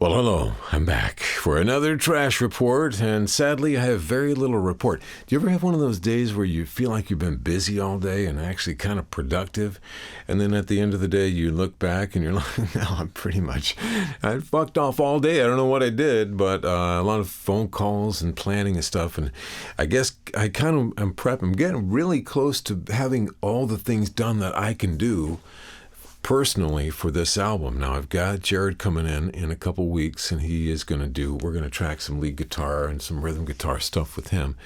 Well, hello. I'm back for another trash report, and sadly, I have very little report. Do you ever have one of those days where you feel like you've been busy all day and actually kind of productive, and then at the end of the day, you look back and you're like, no, I fucked off all day. I don't know what I did, but a lot of phone calls and planning and stuff, and I guess I kind of am I'm getting really close to having all the things done that I can do personally for this album. Now I've got Jared coming in a couple weeks, and we're going to track some lead guitar and some rhythm guitar stuff with him.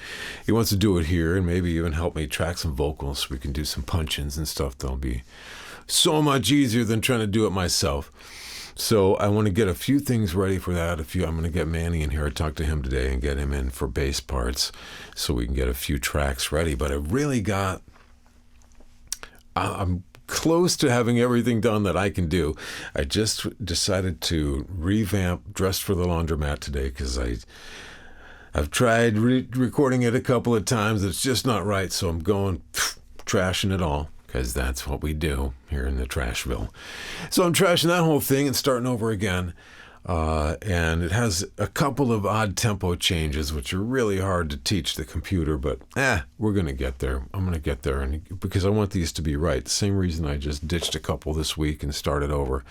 He wants to do it here and maybe even help me track some vocals so we can do some punch-ins and stuff. That'll be so much easier than trying to do it myself. So I want to get a few things ready for that. I'm going to get Manny in here. I talked to him today and get him in for bass parts so we can get a few tracks ready. But I'm close to having everything done that I can do. I just decided to revamp Dressed for the Laundromat today because I've tried recording it a couple of times. It's just not right, so I'm going trashing it all because that's what we do here in the Trashville. So I'm trashing that whole thing and starting over again. And it has a couple of odd tempo changes, which are really hard to teach the computer, but we're going to get there. I'm going to get there, and because I want these to be right. The same reason I just ditched a couple this week and started over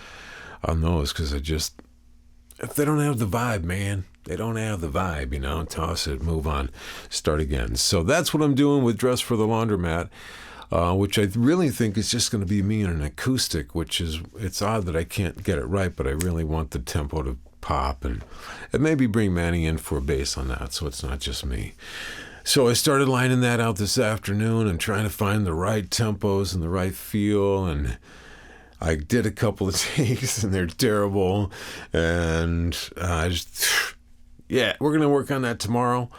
on those, because if they don't have the vibe, man, they don't have the vibe, toss it, move on, start again. So that's what I'm doing with Dress for the Laundromat. Which I really think is just going to be me in an acoustic, it's odd that I can't get it right, but I really want the tempo to pop and maybe bring Manny in for a bass on that so it's not just me. So I started lining that out this afternoon and trying to find the right tempos and the right feel, and I did a couple of takes and they're terrible, and we're going to work on that tomorrow.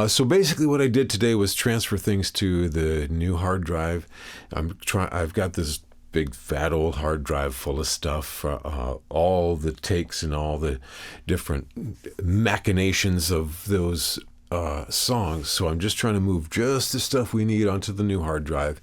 So basically what I did today was transfer things to the new hard drive. I've got this big fat old hard drive full of stuff, all the takes and all the different machinations of those songs. So I'm just trying to move just the stuff we need onto the new hard drive.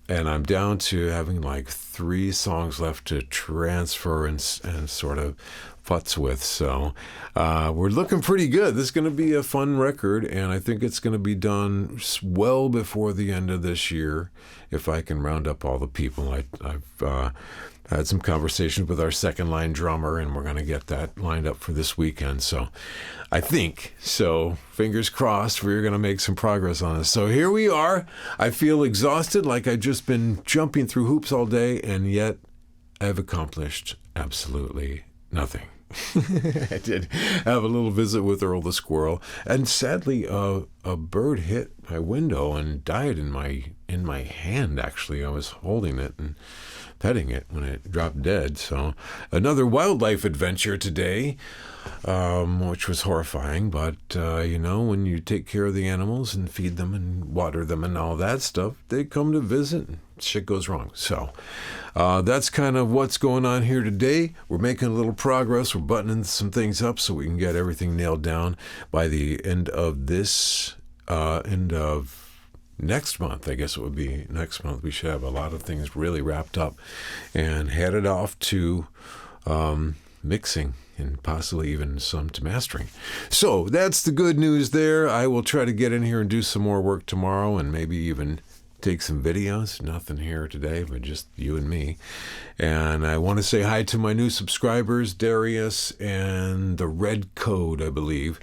And I'm down to having like 3 songs left to transfer and sort of futz with. So we're looking pretty good. This is going to be a fun record, and I think it's going to be done well before the end of this year if I can round up all the people. I've had some conversations with our second line drummer, and we're going to get that lined up for this weekend. So I think, fingers crossed, we're going to make some progress on this. So here we are. I feel exhausted, like I've just been jumping through hoops all day, and yet I've accomplished absolutely nothing. I did have a little visit with Earl the squirrel, and sadly a bird hit my window and died in my hand. Actually, I was holding it and petting it when it dropped dead. So another wildlife adventure today, which was horrifying, but when you take care of the animals and feed them and water them and all that stuff, they come to visit and shit goes wrong. So that's kind of what's going on here today. We're making a little progress. We're buttoning some things up so we can get everything nailed down by the end of next month. I guess it would be next month. We should have a lot of things really wrapped up and headed off to mixing and possibly even some to mastering. So that's the good news there. I will try to get in here and do some more work tomorrow and maybe even take some videos. Nothing here today, but just you and me. And I want to say hi to my new subscribers, Darius and the Red Code, I believe.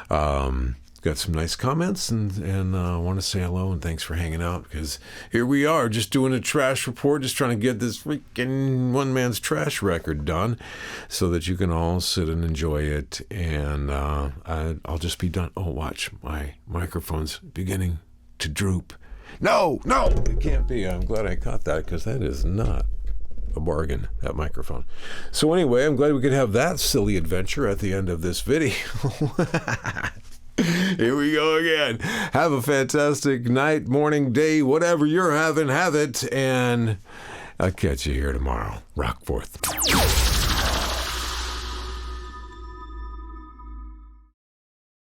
Got some nice comments, and I want to say hello and thanks for hanging out, because here we are just doing a trash report, just trying to get this freaking one man's trash record done so that you can all sit and enjoy it. And I'll just be done. Oh, watch, my microphone's beginning to droop. No, it can't be. I'm glad I caught that, because that is not a bargain, that microphone. So anyway, I'm glad we could have that silly adventure at the end of this video. Here we go again. Have a fantastic night, morning, day, whatever you're having, have it. And I'll catch you here tomorrow. Rock forth.